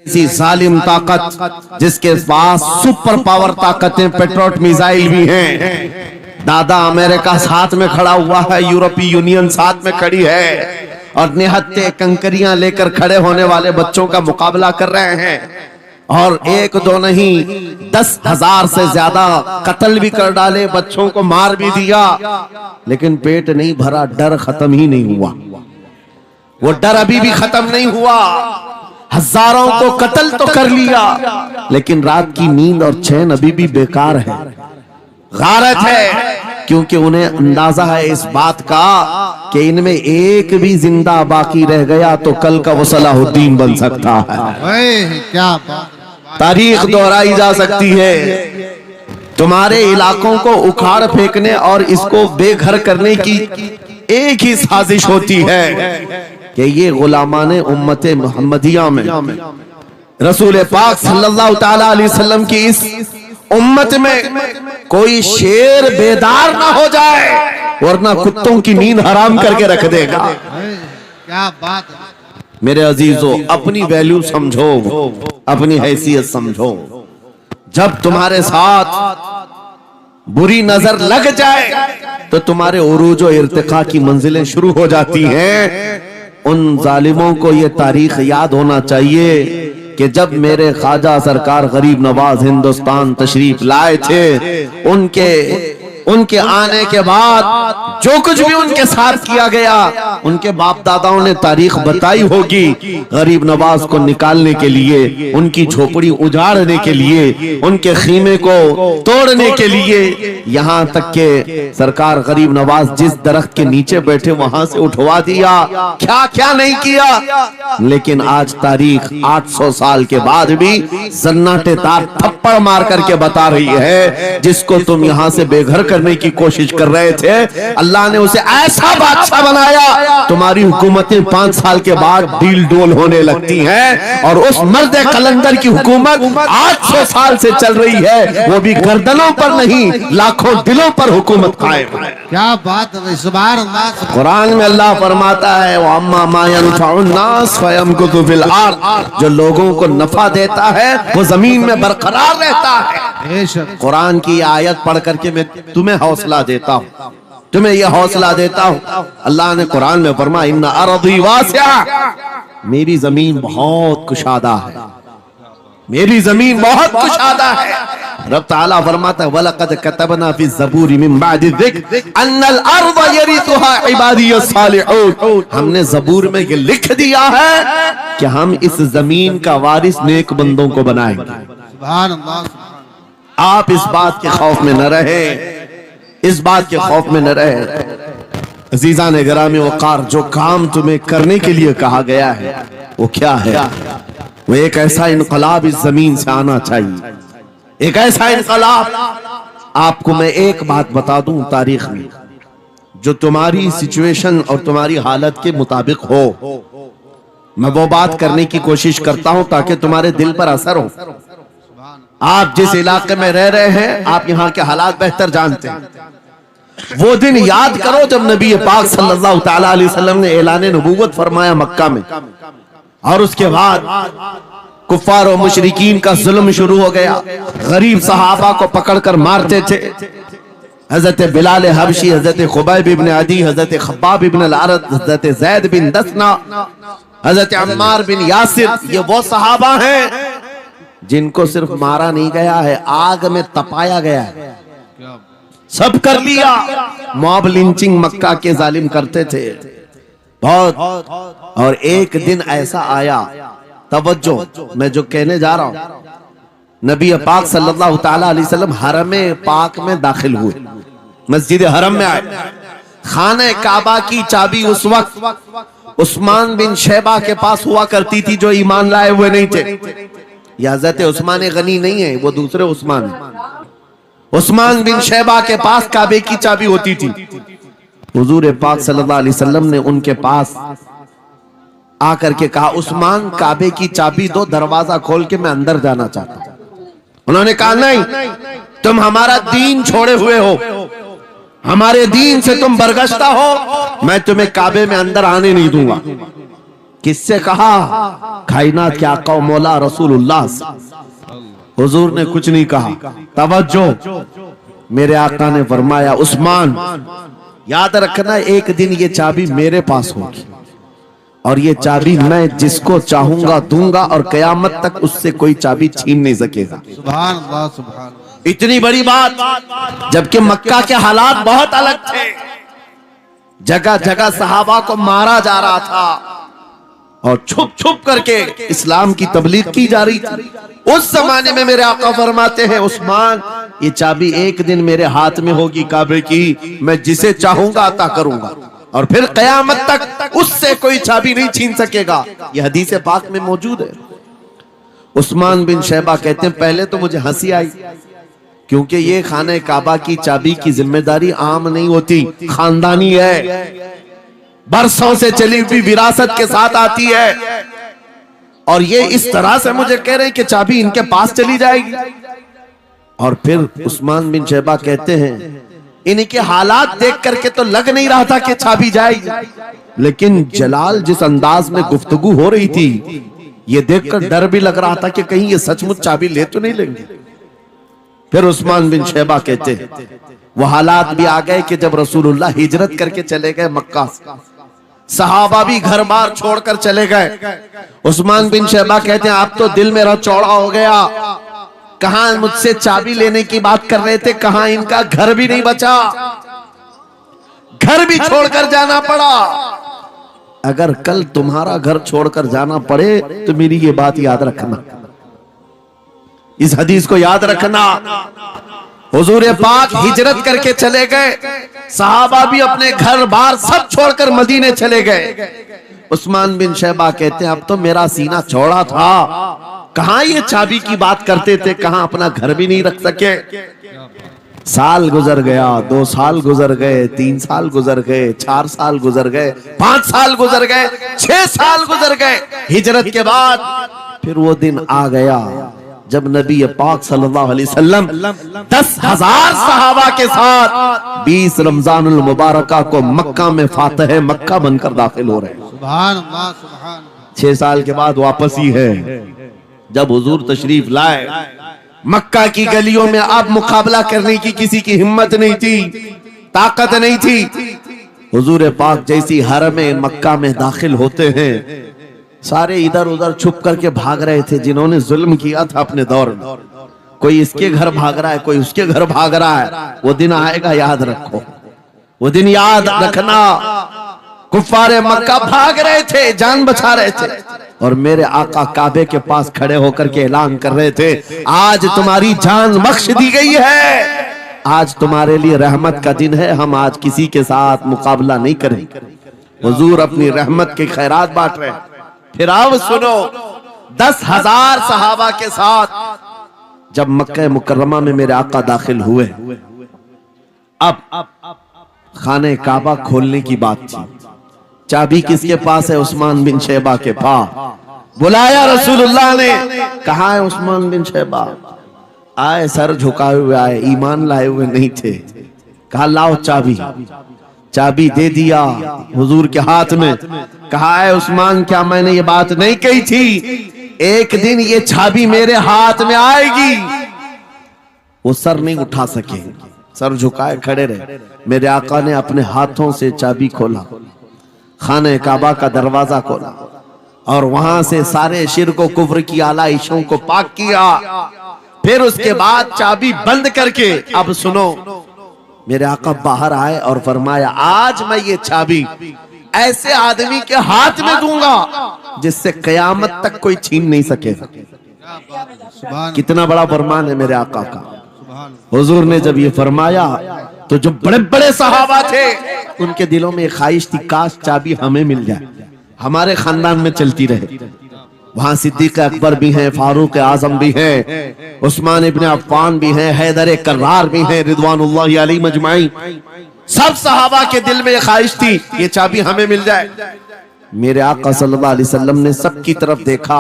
ऐसी जालिम ताकत जिसके पास सुपर पावर ताकतें, पेट्रोट मिसाइल भी हैं। दादा अमेरिका साथ में खड़ा हुआ है, यूरोपीय यूनियन साथ में खड़ी है और निहत्ते कंकरियां लेकर खड़े होने वाले बच्चों का मुकाबला कर रहे हैं। और एक दो नहीं 10,000 से ज्यादा कत्ल भी कर डाले, बच्चों को मार भी दिया, लेकिन पेट नहीं भरा, डर खत्म ही नहीं हुआ। वो डर अभी भी खत्म नहीं हुआ। हजारों को कत्ल तो कर लिया, लेकिन रात की नींद और चैन अभी भी बेकार है, गारत है, क्योंकि उन्हें अंदाजा है इस बात का कि इनमें एक भी जिंदा बाकी रह गया तो कल का वो सलाहुद्दीन बन सकता है। क्या बात, तारीख दोहराई जा सकती है। तुम्हारे इलाकों को उखाड़ फेंकने और इसको बेघर करने की एक ही साजिश होती है कि ये गुलामाने उम्मते मुहम्मदिया में रसूल पाक सल्लल्लाहु ताला अलैहि वसल्लम की इस उम्मत में कोई शेर बेदार ना हो जाए, वरना कुत्तों की नींद हराम करके रख देगा। क्या बात। मेरे अजीजों, अपनी वैल्यू समझो, अपनी हैसियत समझो। जब तुम्हारे साथ बुरी नजर लग जाए तो तुम्हारे उरूज और इर्तिका की मंजिलें शुरू हो जाती हैं। उन जालिमों को ये तारीख याद होना चाहिए कि जब मेरे ख्वाजा सरकार गरीब नवाज हिंदुस्तान तशरीफ लाए थे, उनके आने के बाद जो कुछ भी उनके साथ किया गया, उनके बाप दादाओं ने तारीख बताई होगी। गरीब नवाज को निकालने के लिए, उनकी झोपड़ी उजाड़ने के लिए, उनके खीमे को तोड़ने के लिए, यहाँ तक के सरकार गरीब नवाज जिस दरख्त के नीचे बैठे वहां से उठवा दिया, क्या क्या नहीं किया। लेकिन आज तारीख 800 साल के बाद भी सन्नाटेदार थप्पड़ मार करके बता रही है, जिसको तुम यहाँ से बेघर करने की कोशिश कर रहे थे, अल्लाह ने उसे ऐसा बादशाह बनाया। तुम्हारी हुकूमतें 5 साल के बाद डील डोल होने लगती हैं, और उस मर्द कलंदर की हुकूमत 800 साल से चल रही है, वो भी गर्दनों पर नहीं, लाखों दिलों पर हुकूमत कायम है। क्या बात है, सुभान अल्लाह। कुरान में अल्लाह फरमाता है, वो अम्मा मा यनफउन्नास फयमकुतु फिल अर्द, जो लोगों को नफा देता है वो जमीन में बरकरार रहता है। कुरान की आयत पढ़ करके मैं तुम्हें हौसला देता हूँ, तुम्हें यह हौसला देता हूँ। अल्लाह ने कुरान में फरमाया, इन्ना अर्दी वासिया, मेरी जमीन बहुत कुशादा है, मेरी जमीन बहुत कुशादा है। रब ताला फरमाता है, वलक़द कतबना फी ज़बूर मिन बादि ज़िक्र अन्नल अर्द यरिथुहा इबादियस सालिहून, हमने ज़बूर में ये लिख दिया है कि हम इस जमीन का वारिस नेक बंदों को बनाएंगे। सुभान अल्लाह। आप इस बात के खौफ में न रहे, इस बात के खौफ में न रहे। अजीज़ान गिरामी वक़ार, जो काम तुम्हें करने के लिए कहा गया है वो क्या है? वो एक ऐसा इनकलाब इस जमीन से आना चाहिए, एक ऐसा इनकलाब। आपको मैं एक बात बता दूं, तारीख में जो तुम्हारी सिचुएशन और तुम्हारी हालत के मुताबिक हो, मैं वो बात करने की कोशिश करता हूं ताकि तुम्हारे दिल पर असर हो। आप जिस इलाके में रह रहे हैं, आप यहाँ के हालात बेहतर जानते हैं। वो दिन याद करो जब नबी पाक सल्लल्लाहु ताला अलैहि वसल्लम ने ऐलान नबूवत फरमाया मक्का में, और उसके बाद कुफ्फार और मुशरिकीन का जुल्म शुरू हो गया। गरीब सहाबा को पकड़कर मारते थे। हजरत बिलाल हबशी, हजरत खुबैब इब्न अदी, हजरत खब्बाब इब्न अल-अरद, हजरत ज़ैद बिन दसना, हजरत अम्मार बिन यासिर, ये वो सहाबा हैं जिनको सिर्फ मारा नहीं गया है, आग में तपाया गया है। सब कर लिया। मॉब लिंचिंग मक्का के जालिम करते थे बहुत। और एक दिन ऐसा आया, तवज्जो, मैं जो कहने जा रहा हूं, नबी पाक सल्लल्लाहु ताला अलैहि वसल्लम हरम पाक में दाखिल हुए, मस्जिद हरम में आए। खाने काबा की चाबी उस वक्त उस्मान बिन शैबा के पास हुआ करती थी, जो ईमान लाए हुए नहीं थे। यह हज़रत उस्मान गनी नहीं है, वो दूसरे उस्मान। उस्मान बिन शैबा के पास काबे की चाबी होती थी। हुजूर पाक सल्लल्लाहु अलैहि वसल्लम ने उनके पास आकर के कहा, उस्मान काबे की चाबी दो, दरवाजा खोल के मैं अंदर जाना चाहता हूं। उन्होंने कहा, नहीं, तुम हमारा दीन छोड़े हुए हो, हमारे दीन से तुम बरगश्ता हो, मैं तुम्हें काबे में अंदर आने नहीं दूंगा। किससे कहा? कायनात के आका व मौला रसूलुल्लाह से। हुजूर ने कुछ नहीं कहा। तवज्जो, मेरे आका ने फरमाया उस्मान याद रखना, एक दिन ये चाबी मेरे पास होगी और ये चाबी मैं जिसको चाहूंगा दूंगा और कयामत तक उससे कोई चाबी छीन नहीं सकेगा। सुभान अल्लाह, सुभान अल्लाह। इतनी बड़ी बात, जबकि मक्का के हालात बहुत अलग थे। जगह जगह सहाबा को मारा जा रहा था और छुप छुप करके इस्लाम की तबलीग की जा रही थी। उस जमाने में मेरे आका फरमाते हैं उस्मान, ये चाबी एक दिन मेरे हाथ में होगी काबे की, मैं जिसे चाहूंगा अता करूंगा और फिर कयामत तक उससे कोई चाबी नहीं छीन सकेगा। यह हदीस पाक में मौजूद है। उस्मान बिन शैबा कहते हैं पहले तो मुझे हंसी आई, क्योंकि ये खाने काबा की चाबी की जिम्मेदारी आम नहीं होती, खानदानी है, बरसों से चली हुई विरासत के साथ आती है। और ये इस तरह से मुझे कह रहे हैं कि चाबी इनके पास चली जाएगी। और फिर उस्मान बिन शैबा कहते हैं इनके हालात देख करके तो लग नहीं रहा था कि चाबी जाएगी, लेकिन जलाल जिस अंदाज में गुफ्तगू हो रही थी ये देखकर डर भी लग रहा था कि कहीं ये सचमुच चाबी ले तो नहीं लेंगे। फिर उस्मान बिन शैबा कहते हैं वो हालात भी आ गए कि जब रसूलुल्लाह हिजरत करके चले गए मक्का से, सहाबा भी घर बार छोड़कर चले गए। उस्मान बिन शैबा कहते हैं अब तो दिल मेरा चौड़ा हो गया, कहां मुझसे चाबी लेने की बात कर रहे थे, कहां इनका घर भी नहीं बचा, घर भी छोड़कर जाना पड़ा। अगर कल तुम्हारा घर छोड़कर जाना पड़े तो मेरी ये बात याद रखना, इस हदीस को याद रखना। हुजूर पाक हिजरत करके चले गए, सहाबा भी अपने घर बार सब छोड़कर मदीने चले गए। उस्मान बिन शैबा कहते हैं अब तो मेरा सीना चौड़ा था, कहां ये चाबी की बात करते थे, कहां अपना घर भी नहीं रख सके। साल गुजर गया, 2 साल गुजर गए, 3 साल गुजर गए, 4 साल गुजर गए, 5 साल गुजर गए, 6 साल गुजर गए। हिजरत के बाद फिर वो दिन आ गया जब नबी पाक सल्लल्लाहु अलैहि वसल्लम 10,000 सहाबा के साथ 20 रमजानुल मुबारका को मक्का में फातह मक्का बनकर दाखिल हो रहे हैं। सुभान अल्लाह, सुभान अल्लाह। 6 साल के बाद वापसी है। जब हुजूर तशरीफ लाए, मक्का की गलियों में अब मुकाबला करने की किसी की हिम्मत नहीं थी, ताकत नहीं थी। हुजूर पाक जैसी हरम मक्का में दाखिल होते हैं, सारे इधर उधर छुप करके भाग रहे थे जिन्होंने जुल्म किया था अपने दौर में। कोई इसके घर भाग रहा है, कोई उसके घर भाग रहा है। वो दिन आएगा, याद रखो, वो दिन याद रखना। कुफ्फारे मक्का भाग रहे थे, जान बचा रहे थे, और मेरे आका काबे के पास खड़े होकर के ऐलान कर रहे थे आज तुम्हारी जान बख्श दी गई है, आज तुम्हारे लिए रहमत का दिन है, हम आज किसी के साथ मुकाबला नहीं करेंगे। हुजूर अपनी रहमत के खैरात बांट रहे हैं। फिर अब सुनो, 10,000 सहाबा के साथ जब मक्का मुकर्रमा में मेरे आका दाखिल हुए, अब खाने काबा खोलने की बात थी। चाबी किसके पास है? उस्मान बिन शैबा के पास। बुलाया रसूलुल्लाह ने, कहा है उस्मान बिन शैबा? आए, सर झुकाए हुए आए, ईमान लाए हुए नहीं थे। कहा लाओ चाबी। चाबी दे दिया हुजूर के हाथ में। कहा है उस्मान क्या मैंने ये बात नहीं कही थी, एक दिन ये चाबी मेरे हाथ में आएगी। वो सर नहीं उठा सके, सर झुकाए खड़े रहे। मेरे आका ने अपने हाथों से चाबी खोला, खाने काबा का दरवाजा खोला और वहां से सारे शिर्क व कुफ्र की आलाइशों को पाक किया। फिर उसके बाद चाबी बंद करके अब सुनो, मेरे आका बाहर आए और फरमाया आज मैं ये चाबी ऐसे आदमी के हाथ में दूंगा जिससे कयामत तक कोई छीन नहीं सकेगा। कितना बड़ा फरमान है मेरे आका का। हुजूर ने जब ये फरमाया तो जो बड़े बड़े सहाबा थे उनके दिलों में ख्वाहिश थी काश चाबी हमें मिल जाए, हमारे खानदान में चलती रहे। वहां सिद्दीक अकबर भी हैं, फारूक आजम भी हैं, उस्मान इब्ने अफ्फान भी हैं, हैदर कर्रार भी हैं, रिदवानुल्लाहि अलैहि मजमाइन। सब सहाबा के दिल में ख्वाहिश थी ये चाबी हमें मिल जाए। मेरे आका सल्लल्लाहु अलैहि वसल्लम ने सबकी तरफ देखा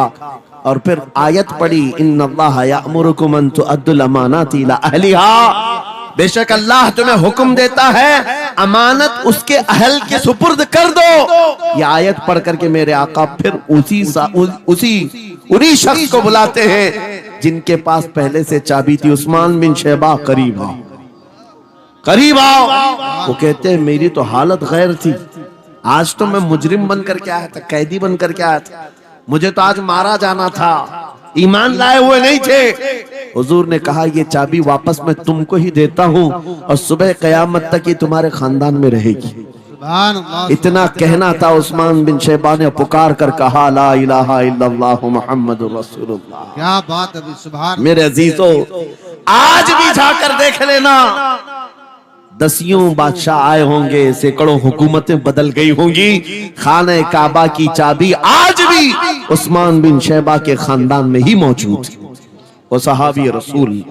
और फिर आयत पढ़ी, इन्नल्लाह यअमुरुकुम अन तुअद्दुल अमानाति इला अहलिहा बेशक अल्लाह तुम्हें हुक्म देता है अमानत उसके अहल के सुपुर्द कर दो। ये आयत पढ़ करके मेरे आका फिर उन्हीं शख्स को बुलाते हैं जिनके पास पहले से चाबी थी। उस्मान बिन शैबा, करीब आओ, करीब आओ। वो कहते हैं मेरी तो हालत गैर थी, आज तो मैं मुजरिम बन करके आया था, कैदी बन करके आया था, मुझे तो आज मारा जाना था, ईमान लाए हुए नहीं थे। हुजूर ने कहा ये चाबी वापस मैं तुमको ही देता हूँ और सुबह कयामत तक ये तुम्हारे खानदान में रहेगी। इतना कहना था, उस्मान बिन शैबा ने पुकार कर कहा ला इलाहा इल्लल्लाह मुहम्मदुर रसूलुल्लाह। क्या बात है, सुभान। मेरे अजीजों, आज भी जाकर देख लेना, दसियों बादशाह आए होंगे, सैकड़ों हुकूमतें बदल गई होंगी, खाने काबा की चाबी आज भी उस्मान बिन शैबा के खानदान में ही मौजूद है। वो सहाबी रसूल।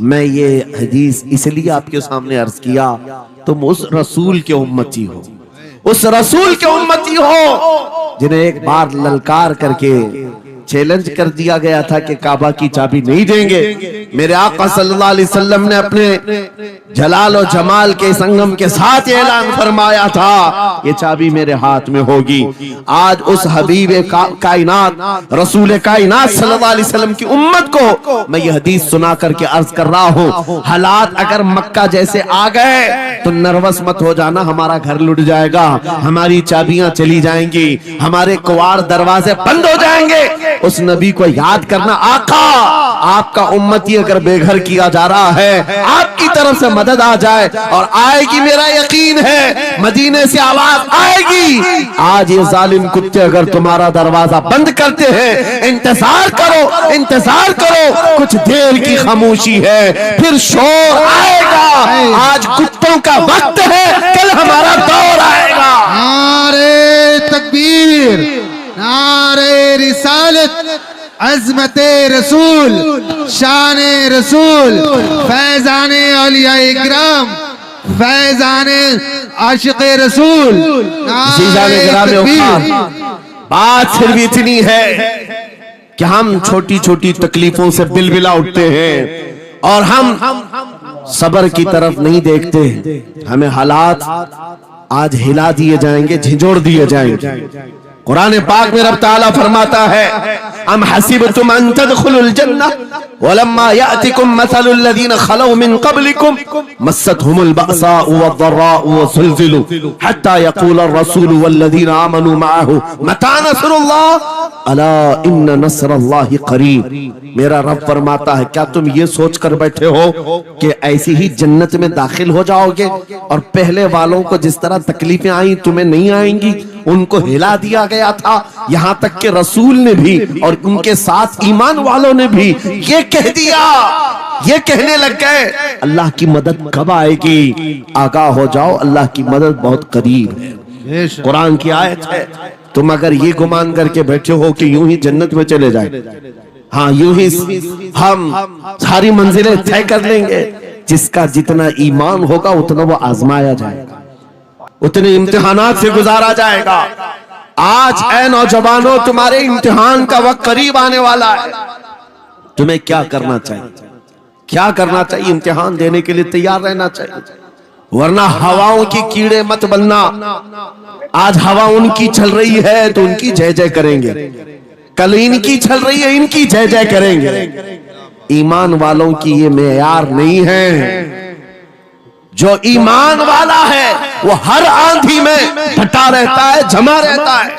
मैं ये हदीस इसलिए आपके सामने अर्ज किया, तुम उस रसूल के उम्मती हो, उस रसूल के उम्मती हो जिन्हें एक बार ललकार करके चैलेंज कर दिया गया था कि काबा की चाबी नहीं देंगे। मेरे आका सल्लल्लाहु अलैहि वसल्लम ने अपने जलाल और जमाल के संगम के साथ ऐलान फरमाया था ये चाबी मेरे हाथ में होगी। आज उस हबीब कायनात रसूल कायनात सल्लल्लाहु अलैहि वसल्लम की उम्मत को मैं ये हदीस सुना करके अर्ज कर रहा हूँ, हालात अगर मक्का जैसे आ गए तो नर्वस मत हो जाना, हमारा घर लुट जाएगा, हमारी चाबियां चली जाएंगी, हमारे कुवाड़ दरवाजे बंद हो जाएंगे। उस नबी को याद करना, आका आपका उम्मती अगर बेघर किया जा रहा है, आपकी तरफ से मदद आ जाए और आएगी, मेरा यकीन है मदीने से आवाज आएगी। आज ये जालिम कुत्ते अगर तुम्हारा दरवाजा बंद करते हैं, इंतजार करो, इंतजार करो, कुछ देर की खामोशी है, फिर शोर आएगा। आज कुत्तों का वक्त है, कल हमारा दौर आएगा। नारे तकबीर, नारे रिसालत, अज़मते रसूल, शाने रसूल, फैजाने औलिया इकराम, फैजाने आशिक़े रसूल। बात सिर्फ इतनी है कि हम छोटी छोटी तकलीफों से बिलबिला उठते हैं और हम सबर की तरफ नहीं देखते। हमें हालात आज हिला दिए जाएंगे, झिझोड़ दिए जाएंगे। कुरान पाक में रब ताला फरमाता है, अम हसिबतुम अन तदखुलुल जन्नह वलम्मा यातिकुम मसलुल लज़ीना खलौ मिन क़ब्लिकुम मस्सतहुमुल बअसाउ वद्दर्राउ वज़ुलज़िलू हत्ता यक़ूलर रसूलु वल्लज़ीना आमनू मअहु मता नस्रुल्लाह अला इन्न नस्रल्लाहि क़रीब। मेरा रब फरमाता है, क्या तुम ये सोच कर बैठे हो कि ऐसी ही जन्नत में दाखिल हो जाओगे और पहले वालों को जिस तरह तकलीफें आई तुम्हें नहीं आएंगी? उनको हिला दिया गया था, यहाँ तक कि रसूल ने भी और उनके साथ ईमान वालों ने भी ये कह दिया, ये कहने लग गए अल्लाह की मदद कब आएगी? आगाह हो जाओ, अल्लाह की मदद बहुत करीब है। कुरान की आयत है। तुम अगर ये गुमान करके बैठे हो कि यूं ही जन्नत में चले जाए, हाँ यूं ही हम सारी मंजिलें तय कर लेंगे, जिसका जितना ईमान होगा उतना वो आजमाया जाएगा, उतने इम्तिहानात से गुजारा जाएगा। आज ऐ नौजवानों, तुम्हारे इम्तिहान का वक्त करीब आने वाला है। तुम्हें क्या करना चाहिए? क्या करना चाहिए? इम्तिहान देने के लिए तैयार रहना चाहिए, वरना हवाओं की कीड़े मत बनना। आज हवा उनकी चल रही है तो उनकी जय जय करेंगे, कल इनकी चल रही है इनकी जय जय करेंगे। ईमान वालों की ये मेयार नहीं है। जो ईमान वाला है वो हर आंधी में डटा रहता है, जमा रहता है।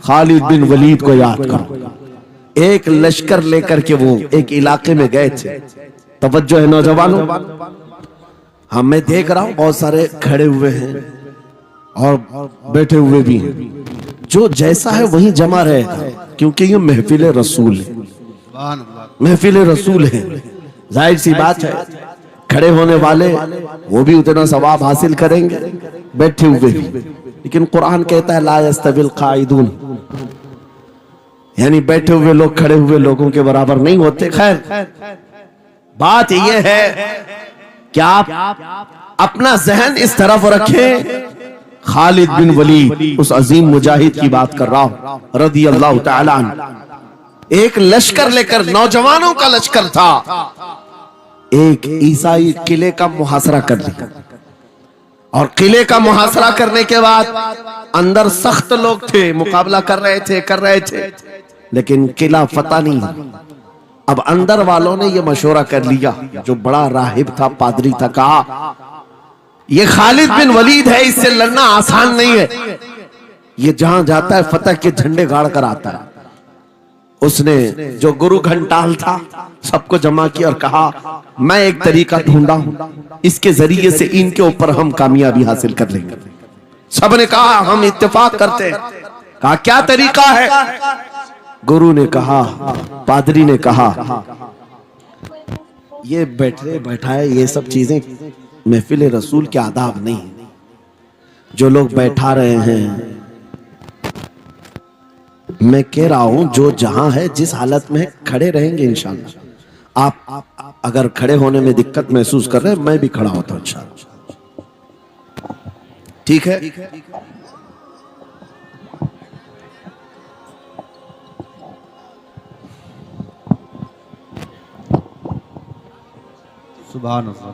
खालिद बिन वलीद को याद करो, एक लश्कर लेकर के वो एक इलाके में गए थे। तवज्जो है नौजवानों, हाँ मैं देख रहा हूं बहुत सारे खड़े हुए हैं और बैठे हुए भी हैं। जो जैसा है वही जमा रहेगा, क्योंकि ये महफिल रसूल है, महफिल रसूल है। जाहिर सी बात है, खड़े होने वाले वो भी उतना सवाब हासिल करेंगे, बैठे हुए भी। लेकिन कुरान कहता है ला यस्तविल काइदून, यानी बैठे हुए लोग खड़े हुए लोगों के बराबर नहीं होते। खैर बात यह है कि आप अपना जहन इस तरफ रखें। खालिद बिन वलीद, उस अजीम मुजाहिद की बात कर रहा हूं रज़ी अल्लाह तआला अन्हु। एक लश्कर लेकर, नौजवानों का लश्कर था, एक ईसाई किले का मुहासरा कर लिया, और किले का मुहासरा करने के बाद अंदर सख्त लोग थे, मुकाबला कर रहे थे, लेकिन किला फतह नहीं। अब अंदर वालों ने यह मशवरा कर लिया, जो बड़ा राहिब था, पादरी था, कहा ये खालिद बिन वलीद है, इससे लड़ना आसान नहीं है, ये जहां जाता है फतह के झंडे गाड़ कर आता है। उसने जो गुरु घंटाल था सबको जमा किया और कहा मैं एक तरीका ढूंढा हूं, इसके जरिए से इनके ऊपर हम कामयाबी हासिल कर लेंगे। सबने कहा हम इत्तेफाक करते हैं। कहा क्या तरीका है? गुरु ने कहा, पादरी ने कहा, ये बैठाए ये सब चीजें महफिल रसूल के आदाब नहीं। जो लोग बैठा रहे हैं, मैं कह रहा हूं जो जहां है, जिस हालत में है, खड़े रहेंगे इंशाअल्लाह। आप अगर खड़े होने में दिक्कत महसूस कर रहे हैं, मैं भी खड़ा होता हूं इंशाअल्लाह। ठीक है? सुभान अल्लाह।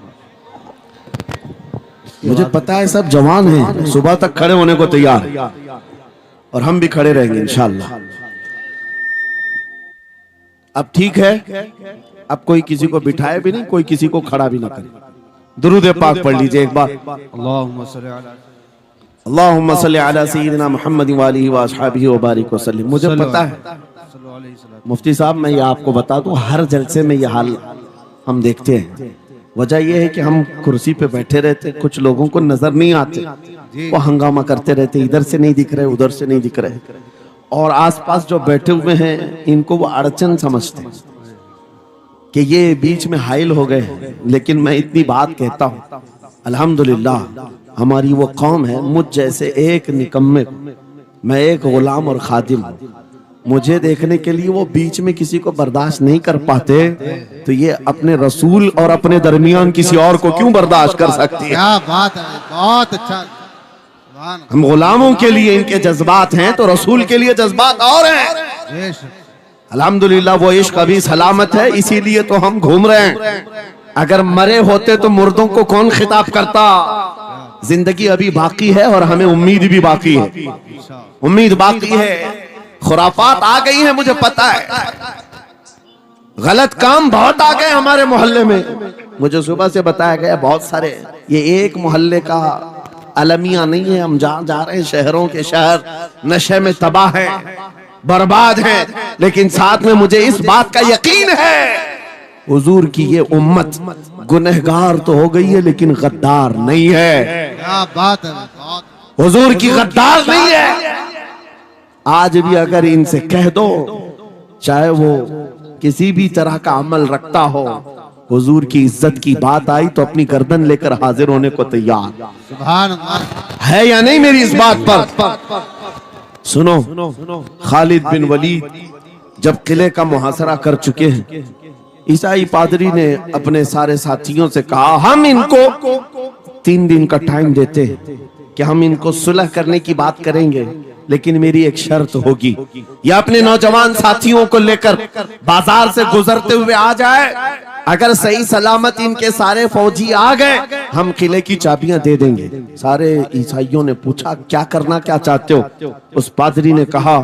मुझे पता है सब जवान हैं, सुबह तक खड़े होने को तैयार है, और हम भी खड़े रहेंगे इंशाअल्लाह। अब ठीक है, अब कोई किसी को बिठाए भी नहीं, कोई किसी को खड़ा भी ना करे। दुरूद पाक पढ़ लीजिए एक बार। अल्लाहुम्मा सल्ली अला सय्यिदिना मुहम्मद व आलिहि व अस्हाबिहि व बारिक वसल्लम। मुझे पता है मुफ्ती साहब, मैं ये आपको बता दूं, हर जलसे में ये हाल हम देखते हैं। वजह यह है कि हम कुर्सी पे बैठे रहते, कुछ लोगों को नजर नहीं आते, वो हंगामा करते रहते, इधर से नहीं दिख रहे, उधर से नहीं दिख रहे, और आसपास जो बैठे हुए हैं इनको वो अड़चन समझते हैं कि ये बीच में हाइल हो गए। लेकिन मैं इतनी बात कहता हूँ, अल्हम्दुलिल्लाह हमारी वो कौम है, मुझ जैसे एक निकम्मे, मैं एक गुलाम और खादिम हूँ, मुझे देखने के लिए वो बीच में किसी को बर्दाश्त नहीं कर पाते, तो ये अपने रसूल और अपने दरमियान किसी और को क्यों बर्दाश्त कर सकती है? क्या बात है, बहुत अच्छा। हम गुलामों के लिए इनके जज्बात हैं, तो रसूल के लिए जज्बात और हैं। अल्हम्दुलिल्लाह वो इश्क अभी सलामत है, इसीलिए तो हम घूम रहे हैं। अगर मरे होते तो मुर्दों को कौन खिताब करता? जिंदगी अभी बाकी है और हमें उम्मीद भी बाकी है, उम्मीद बाकी है। खुराफात आ गई है, मुझे पता है, गलत काम बहुत आ गए हमारे मोहल्ले में। मुझे सुबह से बताया गया बहुत सारे, ये एक मोहल्ले का अलमिया नहीं है, हम जहां जा रहे हैं शहरों के शहर नशे में तबाह है, बर्बाद है। लेकिन साथ में मुझे इस बात का यकीन है, हुजूर की ये उम्मत गुनहगार तो हो गई है लेकिन गद्दार नहीं है। क्या बात है, हुजूर की गद्दार नहीं है। आज भी अगर इनसे कह दो, चाहे वो किसी भी तरह का अमल रखता हो, हुजूर की इज्जत की बात आई तो अपनी गर्दन लेकर हाजिर होने को तैयार सुभान अल्लाह है या नहीं मेरी इस बात पर? सुनो, खालिद बिन वलीद जब किले का मुहासरा कर चुके हैं, ईसाई पादरी ने अपने सारे साथियों से कहा हम इनको 3 दिन का टाइम देते हैं कि हम इनको सुलह करने की बात करेंगे, लेकिन मेरी एक शर्त होगी, या अपने नौजवान साथियों को लेकर बाजार से गुजरते हुए आ जाए, अगर सही सलामत इनके सारे फौजी आ गए हम किले की चाबियां दे देंगे। सारे ईसाइयों ने पूछा क्या करना, क्या चाहते हो? उस पादरी ने कहा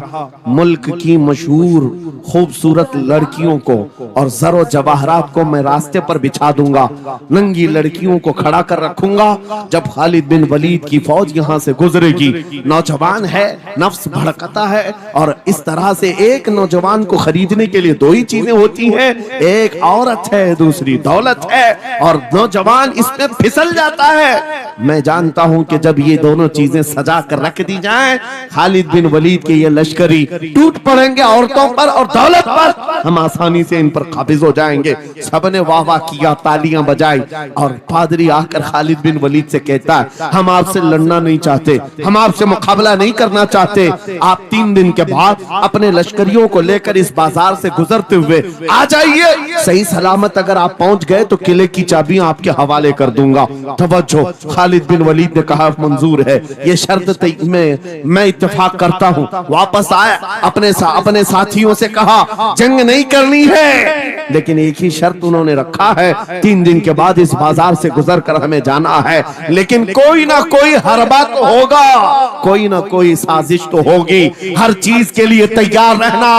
मुल्क की मशहूर खूबसूरत लड़कियों को और जरो जवाहरात को मैं रास्ते पर बिछा दूंगा, नंगी लड़कियों को खड़ा कर रखूंगा, जब खालिद बिन वलीद की फौज यहाँ से गुजरेगी, नौजवान है, नफ्स भड़कता है, और इस तरह से एक नौजवान को खरीदने के लिए 2 ही चीजें होती हैं, एक औरत है, दूसरी दौलत है, और नौजवान इसमें फिसल जाता है। मैं जानता हूं कि जब ये दोनों चीजें सजा कर रख दी जाएं, खालिद बिन वलीद के ये लश्करी टूट पड़ेंगे औरतों पर और दौलत पर, हम आसानी से इन पर काबिज हो जाएंगे। सबने वाह वाह किया, तालियां बजाई, और पादरी आकर खालिद बिन वलीद से कहता है हम आपसे लड़ना नहीं चाहते, हम आपसे मुकाबला नहीं करना चाहते, आप 3 दिन के बाद अपने लश्करियों को लेकर इस बाजार से गुजरते हुए आ जाइए, सही सलामत अगर आप पहुंच गए तो किले की चाबियां आपके हवाले कर दूंगा। तवज्जो, खालिद बिन वलीद ने कहा मंजूर है, ये शर्त मैं इत्तेफाक करता हूं। वापस आया, अपने साथियों से कहा जंग नहीं करनी है, लेकिन एक ही शर्त उन्होंने रखा है, 3 दिन के बाद इस बाजार से गुजर कर हमें जाना है, लेकिन कोई ना कोई हरबा तो होगा, कोई ना कोई साजिश तो होगी, हर चीज के लिए तैयार रहना।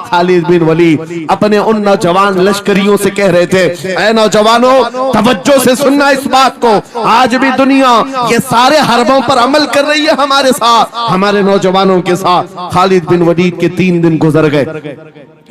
खालिद बिन वलीद अपने उन नौजवान लश्करियों से कह रहे थे, ऐ नौजवानों, तवज्जो से सुनना इस बात को, आज भी दुनिया ये सारे हरबों पर अमल कर रही है हमारे साथ, हमारे नौजवानों के साथ। खालिद बिन वलीद के 3 दिन गुजर गए,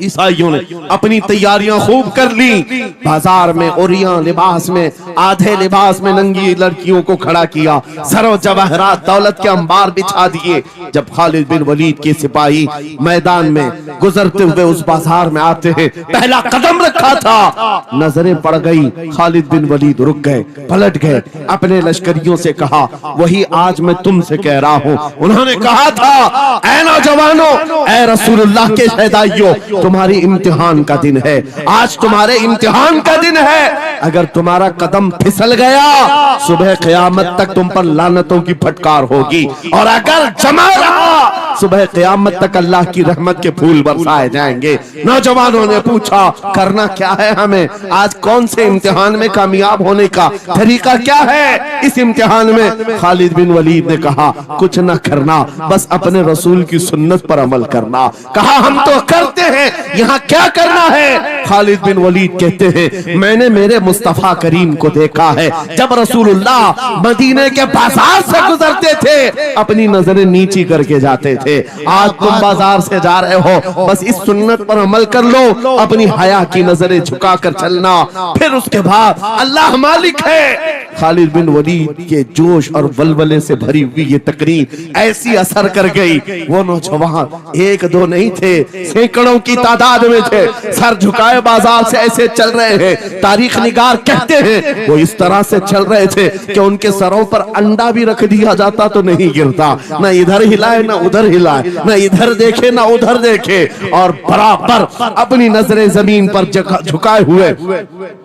ईसाइयों ने अपनी तैयारियां खूब कर ली, बाजार में ओरियां लिबास में, आधे लिबास में नंगी लड़कियों को खड़ा किया, सरो जवाहरात दौलत के अंबार बिछा दिए। जब खालिद बिन वलीद के सिपाही मैदान में गुजरते हुए उस बाजार में आते हैं, पहला कदम रखा था, नजरें पड़ गई, खालिद बिन वलीद रुक गए, पलट गए, अपने लश्करियों से कहा, वही आज मैं तुमसे कह रहा हूँ। उन्होंने कहा था, ऐ नौजवानों, ऐ रसूलुल्लाह के शहदाइयों, तुम्हारी इम्तिहान का दिन है, आज तुम्हारे इम्तिहान का दिन है। अगर तुम्हारा कदम फिसल गया, सुबह क़यामत तक तुम पर लानतों की फटकार होगी, और अगर जमा रहा, सुबह क़यामत तक अल्लाह की रहमत के फूल बरसाए जाएंगे। नौजवानों ने पूछा, करना क्या है हमें, आज कौन से इम्तिहान में कामयाब होने का तरीका क्या है इस इम्तिहान में? खालिद बिन वलीद ने कहा, कुछ न करना, बस अपने रसूल की सुन्नत पर अमल करना। कहा, हम तो करते हैं, यहाँ क्या करना है? खालिद बिन वलीद कहते हैं, मैंने मेरे मुस्तफा करीम को देखा है, जब रसूलुल्लाह मदीने के बाजार से गुजरते थे, अपनी नजरें नीची करके जाते थे। आज तुम बाजार से जा रहे हो, बस इस सुन्नत पर अमल कर लो, अपनी हया की नजरें झुकाकर चलना, फिर उसके बाद अल्लाह मालिक है। खालिद बिन वलीद के जोश और वलवले से भरी हुई ये तकरीर ऐसी असर कर गई, वो नौजवान 1-2 नहीं थे, सैकड़ों की तादाद में थे, सर झुकाए बाजार से ऐसे चल रहे हैं। तारीख निगार कहते हैं वो इस तरह से चल रहे थे कि उनके सरों पर अंडा भी रख दिया जाता तो नहीं गिरता, न इधर हिलाए न उधर हिलाए, न इधर देखे न उधर देखे, और बराबर अपनी नजरें जमीन पर झुकाए हुए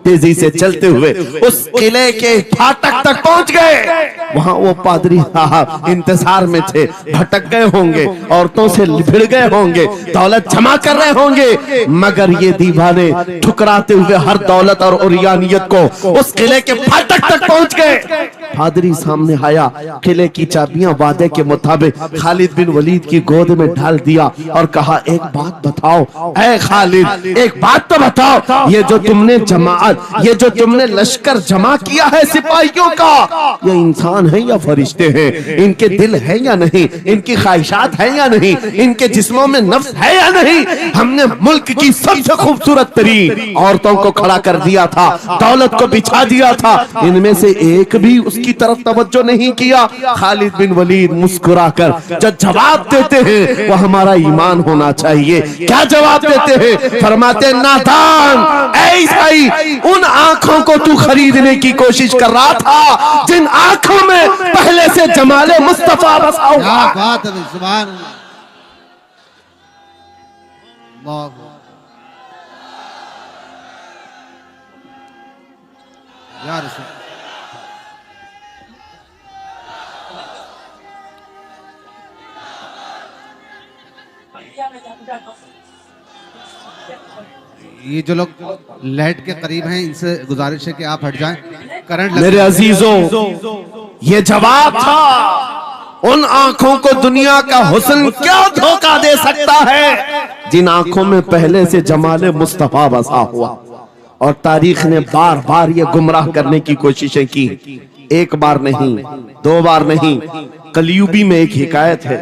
तेजी से चलते हुए उस किले के फाटक तक पहुंच गए। वहां वो पादरी साहब इंतजार में थे, भटक गए होंगे, औरतों से भिड़ गए होंगे, दौलत जमा कर रहे होंगे, मगर ये दीवाने ठुकराते हुए हर दौलत और उरियानियत को उस किले के फाटक तक पहुंच गए। पादरी सामने आया, किले की चाबियां वादे के मुताबिक खालिद बिन वलीद की गोद में डाल दिया और कहा, एक बात बताओ ऐ खालिद, एक बात तो बताओ, ये जो तुमने जमात, ये जो तुमने लश्कर जमा किया है सिपाहियों का, ये इंसान है या फरिश्ते हैं? इनके दिल है या नहीं? इनकी ख्वाहिशात है या नहीं? इनके जिस्मों में नफ्स है या नहीं? हमने मुल्क की सबसे खूबसूरत तरीन औरतों को खड़ा कर दिया था, दौलत को बिछा दिया था, इनमें से एक भी उसकी तरफ तवज्जो नहीं किया। खालिद बिन वलीद मुस्कुराकर जो जवाब देते हैं वो हमारा ईमान होना चाहिए। क्या जवाब देते हैं? फरमाते, नादान, ऐसा ही उन आंखों को तू खरीदने की कोशिश कर रहा था जिन आंखों में पहले से जमाले मुस्तफा बसा हुआ। क्या बात है, सुभान अल्लाह। या रसूल, ये जो लोग लाइट के करीब हैं, इनसे गुजारिश है कि आप हट जाएं, करंट लग। मेरे अजीजों, ये जवाब था, उन आंखों को दुनिया का हुस्न क्या धोखा दे सकता है जिन आंखों में पहले से जमाले मुस्तफा बसा हुआ। और तारीख ने बार बार ये गुमराह करने की कोशिशें की, एक बार नहीं, 2 बार नहीं। कलयुबी में एक हिकायत है,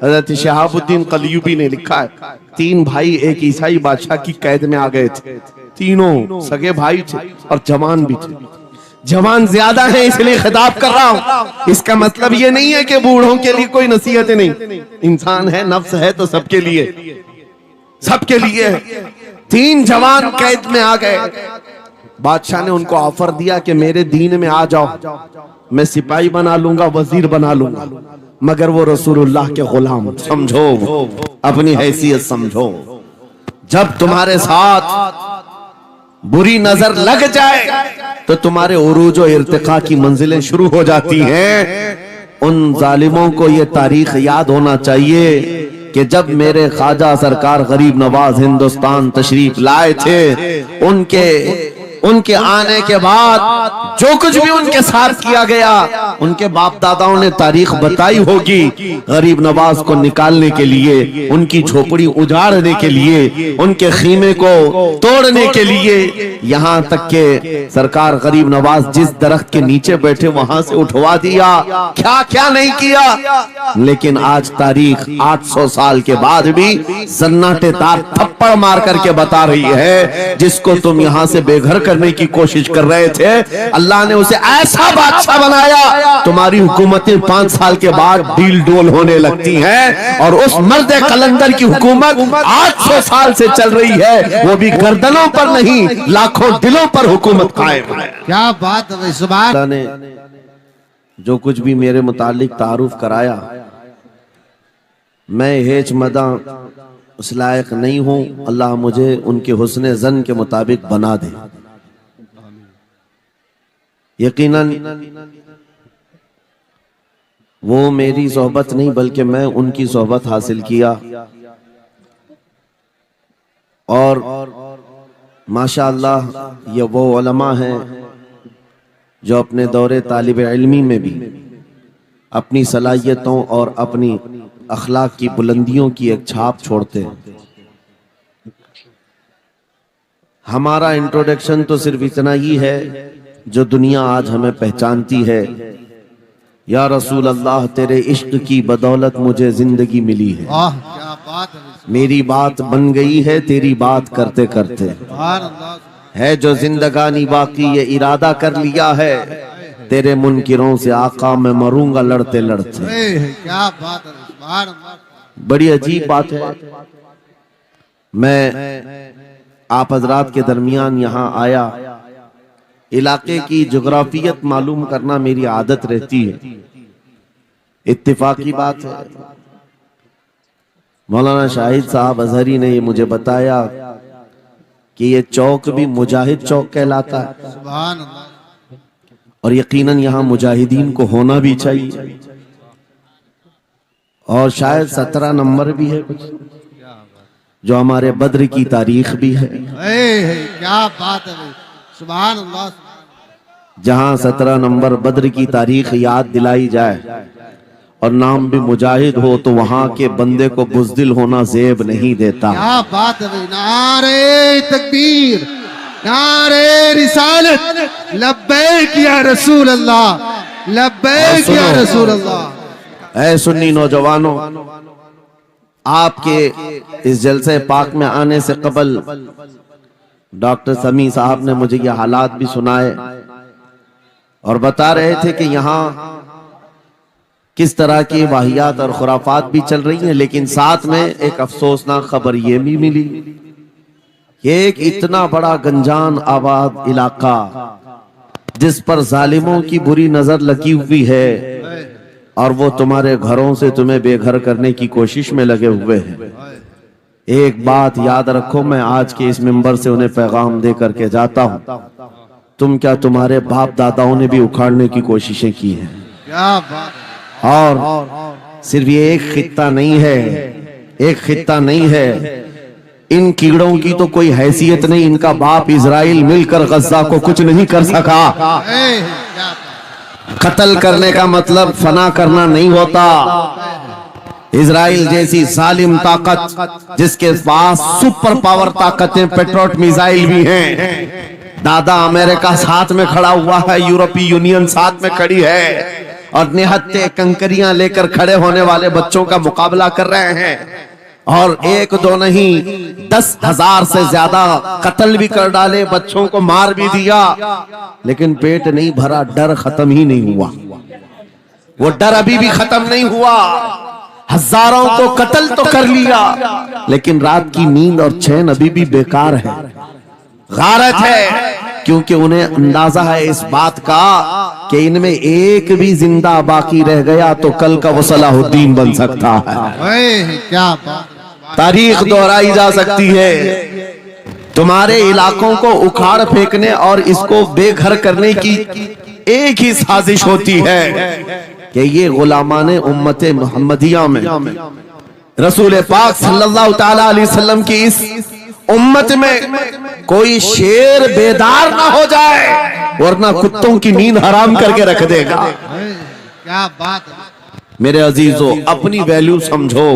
हजरत शहाबुद्दीन कलयुबी ने लिखा है, 3 भाई एक ईसाई बादशाह की कैद में आ गए थे, तीनों सगे भाई थे और जवान भी थे। जवान ज्यादा है इसलिए खिताब कर रहा हूं, इसका मतलब ये नहीं है कि बूढ़ों के लिए कोई नसीहतें नहीं, इंसान है, नफ्स है तो सबके लिए, सबके लिए। 3 जवान कैद में आ गए, बादशाह ने उनको ऑफर दिया कि मेरे दीन में आ जाओ, मैं सिपाही बना लूंगा, वजीर बना लूंगा, मगर वो रसूलुल्लाह के गुलाम, समझो, अपनी हैसियत समझो। जब तुम्हारे साथ बुरी नजर लग जाए तो तुम्हारे उरूज और इर्तिका की मंजिलें शुरू हो जाती हैं। उन जालिमों को ये तारीख याद होना चाहिए कि जब मेरे ख्वाजा सरकार गरीब नवाज हिंदुस्तान तशरीफ लाए थे, उनके आने के बाद जो कुछ भी उनके साथ किया गया, उनके बाप दादाओं ने तारीख बताई होगी। गरीब नवाज को निकालने के लिए, उनकी झोपड़ी उजाड़ने के लिए, उनके खीमे को तोड़ने के लिए, यहाँ तक के सरकार गरीब नवाज जिस दरख्त के नीचे बैठे वहां से उठवा दिया, क्या क्या नहीं किया। लेकिन आज तारीख 800 साल के बाद भी सन्नाटेदार थप्पड़ मार करके बता रही है, जिसको तुम यहाँ से बेघर करने की कोशिश कर रहे थे, अल्लाह ने उसे ऐसा बादशाह बनाया, तुम्हारी हुकूमतें 5 साल के बाद डील डोल होने लगती हैं, और उस मर्द कलंदर की हुकूमत 800 साल से चल रही है, वो भी गर्दनों पर नहीं, लाखों दिलों पर हुकूमत कायम है। क्या बात है। सुभान ने जो कुछ भी मेरे मुतालिक तारुफ कराया, मैं हेच मदा उस लायक नहीं हूं, अल्लाह मुझे उनके हुस्ने जन के मुताबिक बना दे। यकीनन वो मेरी सोहबत नहीं बल्कि मैं उनकी सोहबत हासिल किया, और माशाअल्लाह ये वो उलमा हैं जो अपने दौरे तालिब इल्मी में भी अपनी सलाहियतों और अपनी अखलाक की बुलंदियों की एक छाप छोड़ते हैं। हमारा इंट्रोडक्शन तो सिर्फ इतना ही है जो दुनिया आज हमें पहचानती है। या रसूल अल्लाह, तेरे इश्क की बदौलत मुझे जिंदगी मिली है। क्या बात है। मेरी बात बन गई है तेरी बात करते करते। है जो जिंदगानी बाकी ये इरादा कर लिया है, तेरे मुनकिरों से आका मैं मरूंगा लड़ते लड़ते। क्या बात है। बड़ी अजीब बात है। मैं आप हजरात के दरमियान यहाँ आया, इलाके की जोग्राफियत मालूम करना मेरी आदत रहती है। इत्तेफाकी बात है, मौलाना शाहिद साहब अजहरी ने ये मुझे बताया कि ये चौक भी मुजाहिद चौक कहलाता है, सुभान अल्लाह। और यकीनन यहाँ मुजाहिदीन को होना भी चाहिए, और शायद 17 नंबर भी है कुछ, जो हमारे बद्र की तारीख भी है। क्या बात है। सुभान अल्लाह। जहां 17 नंबर बद्र की तारीख याद दिलाई जाए और नाम भी मुजाहिद हो, तो वहां के बंदे को बुज़दिल होना ज़ेब नहीं देता। क्या बात है। नारे तकबीर, नारे रिसालत, लब्बैक या रसूल अल्लाह, लब्बैक या रसूल अल्लाह। ऐ सुन्नी नौजवानों, आपके इस जलसे पाक में आने से कबल डॉक्टर समी साहब ने मुझे ये हालात भी सुनाए और बता रहे थे कि यहाँ किस तरह की वाहियात और खुराफात भी चल रही हैं। लेकिन साथ में एक अफसोसनाक खबर ये भी मिली कि एक इतना बड़ा गंजान आबाद इलाका जिस पर जालिमों की बुरी नजर लगी हुई है, और वो तुम्हारे घरों से तुम्हें बेघर करने की कोशिश में लगे हुए हैं। एक बात याद रखो, मैं आज के इस मिंबर से उन्हें पैगाम दे करके जाता हूं, तुम क्या तुम्हारे बाप दादाओं ने भी उखाड़ने की कोशिशें की हैं। क्या बात। और सिर्फ ये एक खित्ता नहीं है, एक खित्ता नहीं है, इन कीड़ों की तो कोई हैसियत नहीं। इनका बाप इजराइल मिलकर गज्जा को कुछ नहीं कर सका। कत्ल करने का मतलब फना करना नहीं होता। इजराइल जैसी जालिम ताकत जिसके पास सुपर पावर ताकतें, पेट्रोट मिसाइल भी हैं, दादा अमेरिका साथ में खड़ा हुआ है, यूरोपीय यूनियन साथ में खड़ी है, और निहत्ते कंकरियां लेकर खड़े होने वाले बच्चों का मुकाबला कर रहे हैं। और एक दो नहीं, 10,000 से ज्यादा कत्ल भी कर डाले, बच्चों को मार भी दिया, लेकिन पेट नहीं भरा, डर खत्म ही नहीं हुआ। वो डर अभी भी खत्म नहीं हुआ। हजारों को कत्ल तो कर लिया, लेकिन रात की नींद और चैन अभी भी बेकार है, गारत है, क्योंकि उन्हें अंदाजा है इस बात का कि इनमें एक भी जिंदा बाकी रह गया तो कल का वो सलाहुद्दीन बन सकता है। क्या बात। तारीख दोहराई जा सकती है। तुम्हारे इलाकों को उखाड़ फेंकने और इसको बेघर करने की एक ही साजिश होती है कि ये गुलामाने उम्मते मुहम्मदिया में रसूल पाक सल्लल्लाहु ताला अलैहि वसल्लम की इस उम्मत में कोई शेर बेदार ना हो जाए, वरना कुत्तों की नींद हराम करके रख देगा। क्या बात है। मेरे अजीजों, अपनी वैल्यू समझो,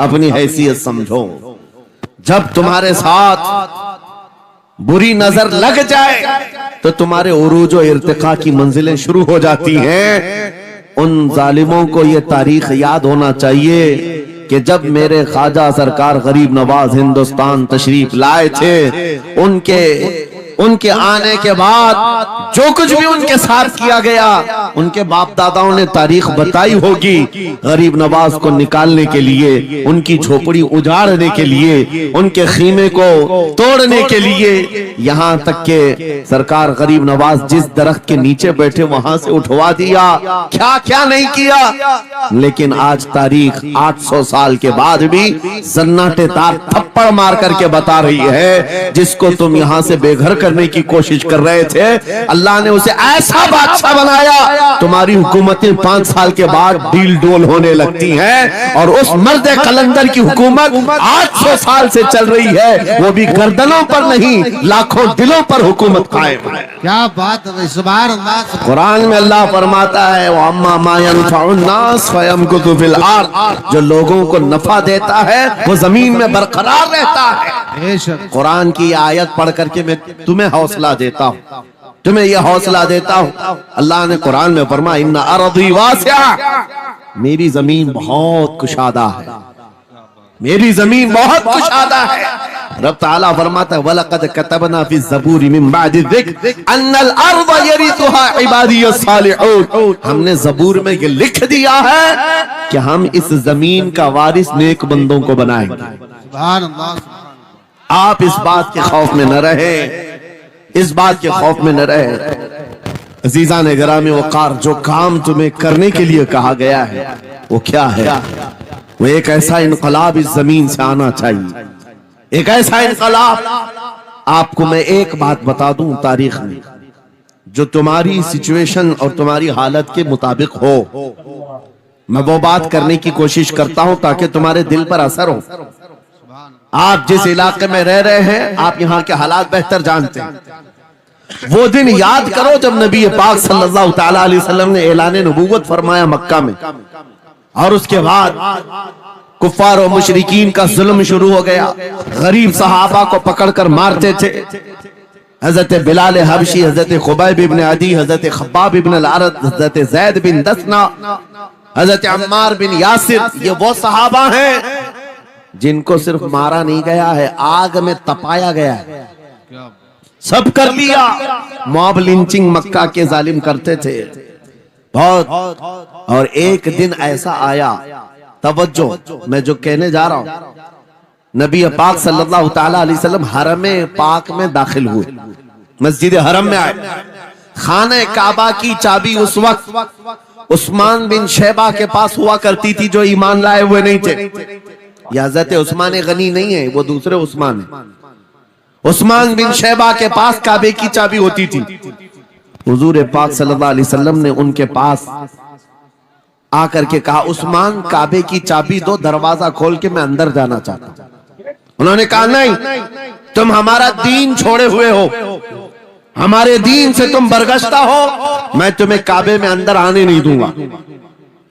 अपनी हैसियत समझो। जब तुम्हारे साथ बुरी नजर लग जाए तो तुम्हारे उरूज और इर्तिका की मंजिलें शुरू हो जाती हैं। उन जालिमों को ये तारीख याद होना चाहिए कि जब मेरे ख्वाजा सरकार गरीब नवाज हिंदुस्तान तशरीफ लाए थे, उनके आने के बाद जो कुछ भी उनके साथ किया गया, उनके बाप दादाओं ने तारीख बताई होगी। गरीब नवाज को निकालने के लिए, उनकी झोपड़ी उजाड़ने के लिए, उनके खीमे को तोड़ने के लिए, यहाँ तक के सरकार गरीब नवाज जिस दरख्त के नीचे बैठे वहां से उठवा दिया, क्या क्या नहीं किया। लेकिन आज तारीख 800 साल के बाद भी सन्नाटेदार थप्पड़ मार करके बता रही है, जिसको तुम यहाँ से बेघर करने की कोशिश कर रहे थे, अल्लाह ने उसे ऐसा बादशाह बनाया, तुम्हारी हुकूमतें 5 साल के बाद डील डोल होने लगती हैं। और उस मर्द कलंदर की हुकूमत 800 साल से चल रही है, वो भी गर्दनों पर नहीं, लाखों दिलों पर हुकूमत कायम है। क्या बात है। सुभान अल्लाह। कुरान में अल्लाह फरमाता है, वो अम्मा मा यनफउन्नास फयमकुतु फिल अर्द, जो लोगों को नफा देता है वो जमीन में बरकरार रहता है। कुरान की आयत पढ़ करके मैं तुम्हें हौसला देता हूँ, तुम्हें यह हौसला देता हूँ। अल्लाह ने कुरान में फरमाया, इन्ना अर्दी वासिआ, मेरी जमीन बहुत कुशादा है, मेरी जमीन बहुत कुशादा है। रब ताला फरमाता है, वलक़द कतबना फी ज़बूरी मिन बादि ज़िक्र अन्नल अर्द यरिथुहा इबादियस सालिहून, हमने ज़बूर में ये लिख दिया है कि हम इस जमीन का वारिस नेक बंदों को बनाएंगे। सुभान अल्लाह। आप इस बात के खौफ में न रहे, इस बात के खौफ में न रहे। अजीज़ान गिरामी वक़ार, जो काम तुम्हें करने के लिए कहा गया है वो क्या है? वो एक ऐसा इनकलाब इस जमीन से आना चाहिए, एक ऐसा इनकलाब। आपको मैं एक बात बता दूं, तारीख में जो तुम्हारी सिचुएशन और तुम्हारी हालत के मुताबिक हो, मैं वो बात करने की कोशिश करता हूं ताकि तुम्हारे दिल पर असर हो। आप जिस इलाके में रह रहे हैं, आप यहाँ के हालात बेहतर जानते हैं। वो दिन याद करो जब नबी पाक सल्लल्लाहु ताला अलैहि वसल्लम ने ऐलान नबूवत फरमाया मक्का में, और उसके बाद कुफ्फार और मुशरिकीन का जुल्म शुरू हो गया। गरीब सहाबा को पकड़कर मारते थे। हजरत बिलाल हबशी, हजरत खुबैब इब्न अदी, हजरत खब्बाब इब्न अल-अरद, हजरत जैद बिन दसना, हजरत अम्मार बिन यासिर, ये वो सहाबा हैं जिनको सिर्फ मारा नहीं गया है, आग में तपाया गया है। सब कर लिया। मॉब लिंचिंग मक्का के जालिम करते थे बहुत। और एक दिन ऐसा आया, तवज्जो, मैं जो कहने जा रहा हूं, नबी पाक सल्लल्लाहु ताला अलैहि वसल्लम हरम पाक में दाखिल हुए, मस्जिद हरम में आए। खाने काबा की चाबी उस वक्त उस्मान बिन शैबा के पास हुआ करती थी, जो ईमान लाए हुए नहीं थे। हज़रत उस्मान गनी नहीं है, वो दूसरे उस्मान है। उस्मान बिन शैबा के पास काबे की चाबी होती थी। हुजूर पाक सल्लल्लाहु अलैहि वसल्लम ने उनके पास आकर के कहा, उस्मान काबे की चाबी दो, दरवाजा खोल के मैं अंदर जाना चाहता हूं। उन्होंने कहा, नहीं, तुम हमारा दीन छोड़े हुए हो, हमारे दीन से तुम बरगश्ता हो, मैं तुम्हें काबे में अंदर आने नहीं दूंगा।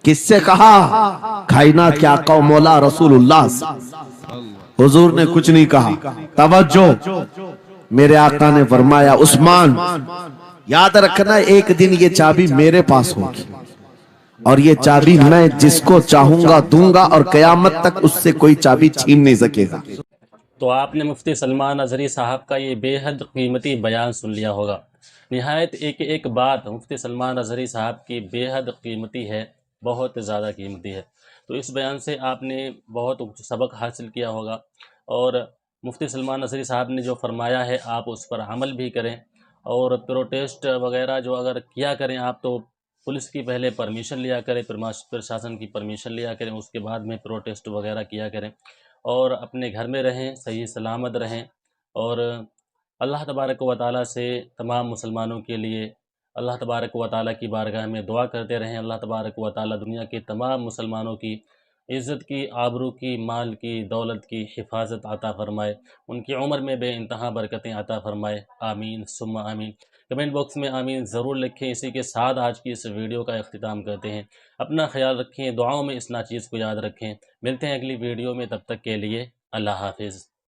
किससे कहा? कायनात के आका मौला रसूलुल्लाह। हुजूर ने कुछ नहीं कहा। तवज्जो, मेरे आका ने फरमाया, उस्मान याद रखना, एक दिन ये चाबी मेरे पास होगी, और ये चाबी मैं जिसको चाहूंगा दूंगा, और कयामत तक उससे कोई चाबी छीन नहीं सकेगा। तो आपने मुफ्ती सलमान अजहरी साहब का ये बेहद कीमती बयान सुन लिया होगा। निहायत एक एक बात मुफ्ती सलमान अजहरी साहब की बेहद कीमती है, बहुत ज़्यादा कीमती है। तो इस बयान से आपने बहुत सबक हासिल किया होगा, और मुफ्ती सलमान अजहरी साहब ने जो फरमाया है आप उस पर अमल भी करें। और प्रोटेस्ट वगैरह जो अगर किया करें आप, तो पुलिस की पहले परमिशन लिया करें, प्रशासन की परमिशन लिया करें, उसके बाद में प्रोटेस्ट वगैरह किया करें, और अपने घर में रहें, सही सलामत रहें। और अल्लाह तबारक व तआला से तमाम मुसलमानों के लिए अल्लाह तबारक व तआला की बारगाह में दुआ करते रहें। अल्लाह तबारक व तआला दुनिया के तमाम मुसलमानों की इज़्ज़त की, आबरू की, माल की, दौलत की हिफाजत अता फ़रमाए, उनकी उम्र में बेइंतहा बरकतें अता फ़रमाए। आमीन सुम्मा आमीन। कमेंट बॉक्स में आमीन ज़रूर लिखें। इसी के साथ आज की इस वीडियो का अख्तिताम करते हैं। अपना ख्याल रखें, दुआओं में इस नाचीज़ को याद रखें। मिलते हैं अगली वीडियो में, तब तक के लिए अल्लाह हाफिज़।